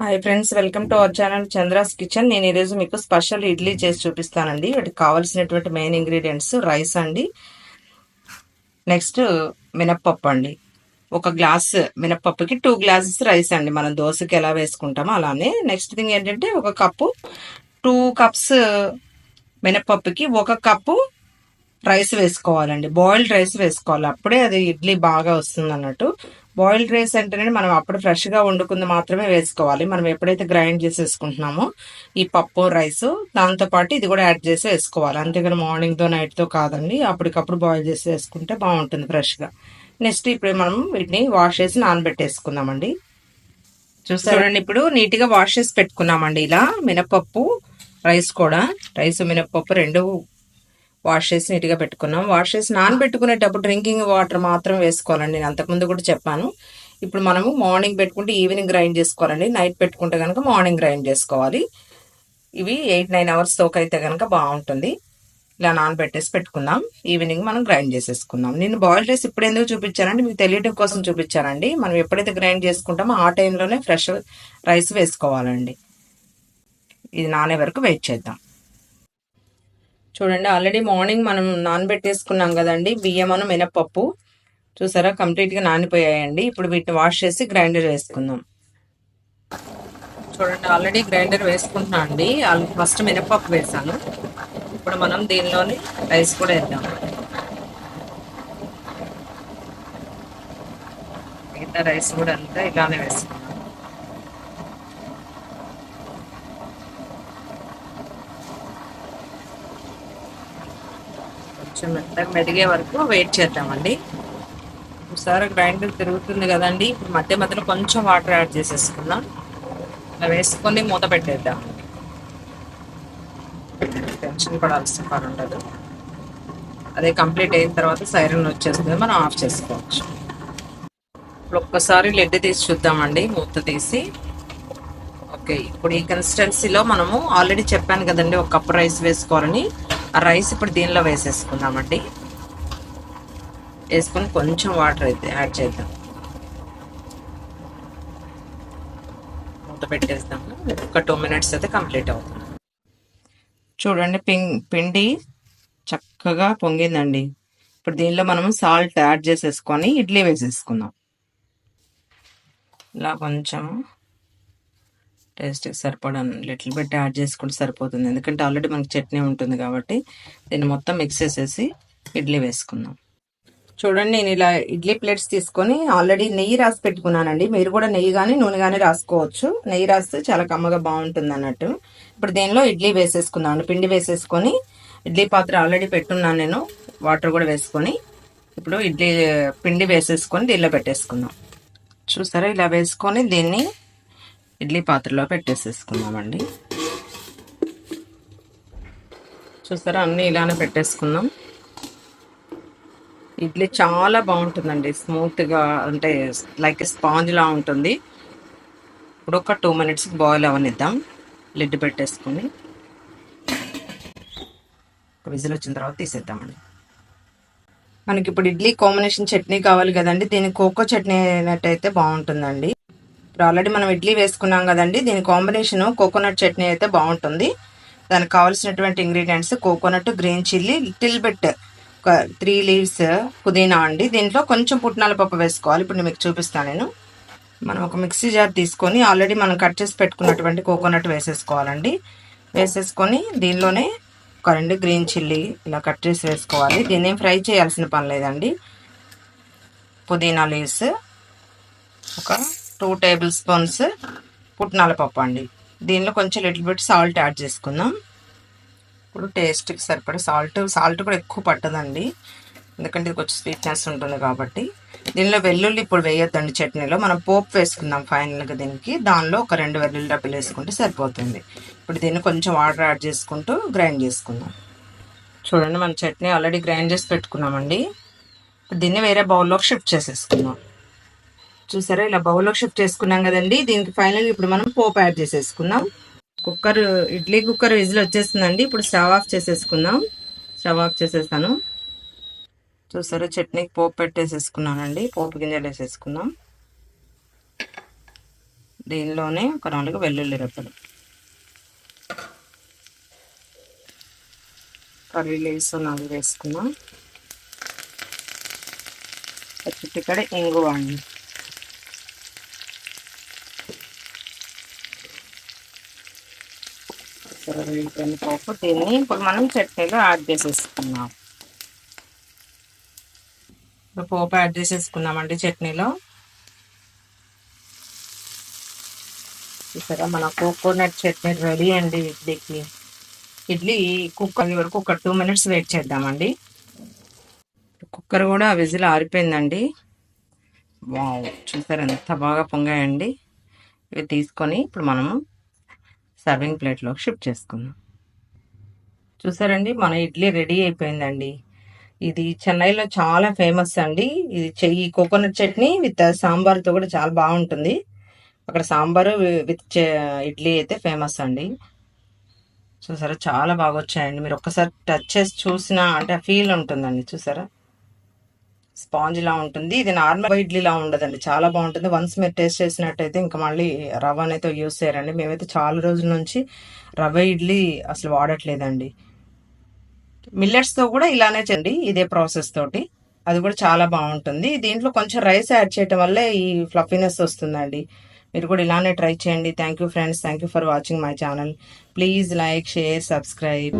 Hi friends, welcome to our channel Chandra's kitchen. నేను ఈరోజు మీకు స్పెషల్ ఇడ్లీ చేసి చూపిస్తానండి. వాటికి కావాల్సినటువంటి మెయిన్ ఇంగ్రీడియంట్స్ రైస్ అండి, నెక్స్ట్ మినప్పప్పు అండి. ఒక గ్లాస్ మినప్పప్పుకి 2 గ్లాసెస్ రైస్ అండి. మనం దోశకి ఎలా వేసుకుంటామో అలానే. నెక్స్ట్ థింగ్ ఏంటంటే ఒక కప్పు 2 కప్స్ మినప్పప్పుకి 1 కప్పు రైస్ వేసుకోవాలండి. బాయిల్డ్ రైస్ వేసుకోవాలి, అప్పుడే అది ఇడ్లీ బాగా వస్తుంది అన్నట్టు. బాయిల్డ్ రైస్ అంటేనే మనం అప్పుడు ఫ్రెష్గా వండుకుంది మాత్రమే వేసుకోవాలి. మనం ఎప్పుడైతే గ్రైండ్ చేసేసుకుంటున్నామో ఈ పప్పు రైస్, దాంతోపాటు ఇది కూడా యాడ్ చేసి వేసుకోవాలి. అంతేగాని మార్నింగ్తో నైట్తో కాదండి, అప్పటికప్పుడు బాయిల్ చేసి వేసుకుంటే బాగుంటుంది ఫ్రెష్గా. నెక్స్ట్ ఇప్పుడు మనం వీటిని వాష్ చేసి నానబెట్టేసుకుందామండి. చూడండి, ఇప్పుడు నీట్గా వాష్ చేసి పెట్టుకున్నామండి. ఇలా మినపప్పు రైస్ కూడా, రైస్ మినపప్పు రెండు వాష్ చేసి నీట్గా పెట్టుకున్నాం. వాష్ చేసి నానబెట్టుకునేటప్పుడు డ్రింకింగ్ వాటర్ మాత్రం వేసుకోవాలండి. నేను అంతకుముందు కూడా చెప్పాను. ఇప్పుడు మనము మార్నింగ్ పెట్టుకుంటే ఈవినింగ్ గ్రైండ్ చేసుకోవాలండి. నైట్ పెట్టుకుంటే కనుక మార్నింగ్ గ్రైండ్ చేసుకోవాలి. ఇవి 8-9 అవర్స్ సోక్ అయితే కనుక బాగుంటుంది. ఇలా నానబెట్టేసి పెట్టుకుందాం. ఈవినింగ్ మనం గ్రైండ్ చేసేసుకుందాం. నేను బాయిల్ రైస్ ఇప్పుడు ఎందుకు చూపించానంటే మీకు తెలియడం కోసం చూపించానండి. మనం ఎప్పుడైతే గ్రైండ్ చేసుకుంటామో ఆ టైంలోనే ఫ్రెష్ రైస్ వేసుకోవాలండి. ఇది నానే వరకు వెయిట్ చేద్దాం. చూడండి, ఆల్రెడీ మార్నింగ్ మనం నానబెట్టేసుకున్నాం కదండి బియ్యమును మినపప్పు. చూసారా, కంప్లీట్గా నానిపోయాయండి. ఇప్పుడు వీటిని వాష్ చేసి గ్రైండర్ వేసుకుందాం. చూడండి, ఆల్రెడీ గ్రైండర్ వేసుకుంటున్నాం అండి. ఫస్ట్ మినపప్పు వేసాను. ఇప్పుడు మనం దీనిలోని రైస్ కూడా వేద్దాం. మిగతా రైస్ కూడా అంతా ఇలానే వేసుకుందాం. కొంచెం మెత్తగా మెదిగే వరకు వెయిట్ చేద్దామండి. ఒకసారి గ్రైండర్ తిరుగుతుంది కదండి. ఇప్పుడు మధ్య మధ్యలో కొంచెం వాటర్ యాడ్ చేసేసుకుందాం. అలా వేసుకొని మూత పెట్టేద్దాం. టెన్షన్ పడాల్సిన పని ఉండదు. అదే కంప్లీట్ అయిన తర్వాత సైరన్ వచ్చేస్తుంది, మనం ఆఫ్ చేసుకోవచ్చు. ఇప్పుడు ఒక్కసారి లెడ్ తీసి చూద్దామండి, మూత తీసి. ఓకే, ఇప్పుడు ఈ కన్సిస్టెన్సీలో మనము ఆల్రెడీ చెప్పాను కదండి 1 కప్ రైస్ వేసుకోవాలని. ఆ రైస్ ఇప్పుడు దీనిలో వేసేసుకుందామండి. వేసుకొని కొంచెం వాటర్ అయితే యాడ్ చేద్దాం. మూత పెట్టేద్దాము. ఒక 2 మినిట్స్ అయితే కంప్లీట్ అవుతుంది. చూడండి, పిండి చక్కగా పొంగిందండి. ఇప్పుడు దీనిలో మనము సాల్ట్ యాడ్ చేసేసుకొని ఇడ్లీ వేసేసుకుందాం. ఇలా కొంచెం టేస్ట్కి సరిపడా లిటిల్ బిట్ యాడ్ చేసుకుంటే సరిపోతుంది. ఎందుకంటే ఆల్రెడీ మనకి చట్నీ ఉంటుంది కాబట్టి దీన్ని మొత్తం మిక్స్ చేసేసి ఇడ్లీ వేసుకుందాం. చూడండి, నేను ఇలా ఇడ్లీ ప్లేట్స్ తీసుకొని ఆల్రెడీ నెయ్యి రాసి పెట్టుకున్నానండి. మీరు కూడా నెయ్యి కానీ నూనె కానీ రాసుకోవచ్చు. నెయ్యి రాస్తే చాలా కమ్మగా బాగుంటుంది అన్నట్టు. ఇప్పుడు దీనిలో ఇడ్లీ వేసేసుకుందాం. పిండి వేసేసుకొని ఇడ్లీ పాత్ర ఆల్రెడీ పెట్టున్నాను నేను, వాటర్ కూడా వేసుకొని ఇప్పుడు ఇడ్లీ పిండి వేసేసుకొని దీనిలో పెట్టేసుకుందాం. చూసారా, ఇలా వేసుకొని దీన్ని ఇడ్లీ పాత్రలో పెట్టేసేసుకుందామండి. చూసారా, అన్నీ ఇలానే పెట్టేసుకుందాం. ఇడ్లీ చాలా బాగుంటుందండి, స్మూత్గా, అంటే లైక్ స్పాంజ్లా ఉంటుంది. ఇప్పుడు ఒక 2 మినిట్స్ బాయిల్ అవనిద్దాం. లిడ్ పెట్టేసుకొని విజిల్ వచ్చిన తర్వాత తీసేద్దామండి. మనకి ఇప్పుడు ఇడ్లీ కాంబినేషన్ చట్నీ కావాలి కదండి. దీనికి కోకో చట్నీ అయినట్టయితే బాగుంటుందండి. ఇప్పుడు ఆల్రెడీ మనం ఇడ్లీ వేసుకున్నాం కదండి, దీని కాంబినేషన్ కోకోనట్ చట్నీ అయితే బాగుంటుంది. దానికి కావాల్సినటువంటి ingredients coconut, green chilli, little bit ఒక 3 లీవ్స్ పుదీనా అండి. దీంట్లో కొంచెం పుట్నాల పప్పు వేసుకోవాలి. ఇప్పుడు మీకు చూపిస్తాను నేను. మనం ఒక మిక్సీ జార్ తీసుకొని ఆల్రెడీ మనం కట్ చేసి పెట్టుకున్నటువంటి కోకోనట్ వేసేసుకోవాలండి. వేసేసుకొని దీనిలోనే ఒక 2 గ్రీన్ చిల్లీ ఇలా కట్ చేసి వేసుకోవాలి. దీన్ని ఫ్రై చేయాల్సిన పని లేదండి. పుదీనా లీవ్స్, ఒక 2 టేబుల్ స్పూన్స్ పుట్నాల పప్పు అండి. దీనిలో కొంచెం లిటిల్ బిట్ సాల్ట్ యాడ్ చేసుకుందాం. ఇప్పుడు టేస్ట్కి సరిపడే సాల్ట్ కూడా ఎక్కువ పట్టదండి, ఎందుకంటే ఇది కొంచెం స్వీట్నెస్ ఉంటుంది కాబట్టి. దీనిలో వెల్లుల్లి ఇప్పుడు వేయొద్దండి. చట్నీలో మనం పోపు వేసుకుందాం ఫైనల్గా దీనికి. దానిలో ఒక 2 వెల్లుల్లి డబ్బులు వేసుకుంటే సరిపోతుంది. ఇప్పుడు దీన్ని కొంచెం వాటర్ యాడ్ చేసుకుంటూ గ్రైండ్ చేసుకుందాం. చూడండి, మన చట్నీ ఆల్రెడీ గ్రైండ్ చేసి పెట్టుకున్నామండి. దీన్ని వేరే బౌల్లోకి షిఫ్ట్ చేసేసుకుందాం. చూసారా, ఇలా బౌల్లోకి షిఫ్ట్ చేసుకున్నాం కదండి. దీనికి ఫైనల్ ఇప్పుడు మనం పోపు యాడ్ చేసేసుకుందాం. ఇడ్లీ కుక్కర్ విజిల్ వచ్చేస్తుందండి. ఇప్పుడు స్టవ్ ఆఫ్ చేసేసుకుందాం. స్టవ్ ఆఫ్ చేసేస్తాను. చూసారా, చట్నీకి పోపు పెట్టేసేసుకున్నానండి. పోపు గింజలు వేసేసుకుందాం. దీనిలోనే ఒక 4 వెల్లుల్లి రెబ్బలు, కర్రీ లీవ్స్ 4 వేసుకున్నాం, చిటికెడ ఇంగువ అండి, పోపు. దీన్ని ఇప్పుడు మనం చట్నీలో యాడ్ చేసేసుకున్నాం. పోపు యాడ్ చేసేసుకున్నామండి చట్నీలో. చూసారా మన కోకోనట్ చట్నీ రెడీ అండి ఇడ్లీకి. ఇడ్లీ కుక్కర్ వరకు ఒక 2 minutes వెయిట్ చేద్దామండి. కుక్కర్ కూడా విజిల్ ఆరిపోయిందండి. వావ్, చూసారా ఎంత బాగా పొంగాయండి. ఇవి తీసుకొని ఇప్పుడు మనము సర్వింగ్ ప్లేట్లో షిఫ్ట్ చేసుకుందాం. చూసారండి మన ఇడ్లీ రెడీ అయిపోయిందండి. ఇది చెన్నైలో చాలా ఫేమస్ అండి. ఇది ఈ కోకోనట్ చట్నీ విత్ సాంబార్తో కూడా చాలా బాగుంటుంది. అక్కడ సాంబారు విత్ ఇడ్లీ అయితే ఫేమస్ అండి. చూసారా చాలా బాగా వచ్చాయండి. మీరు ఒక్కసారి టచ్ చేసి చూసినా అంటే ఫీల్ ఉంటుందండి. చూసారా స్పాంజ్ లా ఉంటుంది. ఇది నార్మల్ ఇడ్లీలా ఉండదండి, చాలా బాగుంటుంది. వన్స్ మీరు టేస్ట్ చేసినట్టయితే ఇంకా మళ్ళీ రవ్వ అనేది యూస్ చేయరండి. మేమైతే చాలా రోజుల నుంచి రవ్వ ఇడ్లీ అసలు వాడట్లేదండి. మిల్లెట్స్తో కూడా ఇలానే చేయండి, ఇదే ప్రాసెస్ తోటి. అది కూడా చాలా బాగుంటుంది. దీంట్లో కొంచెం రైస్ యాడ్ చేయటం వల్లే ఈ ఫ్లఫీనెస్ వస్తుందండి. మీరు కూడా ఇలానే ట్రై చేయండి. Thank you friends, thank you for watching my channel. Please like, share, subscribe.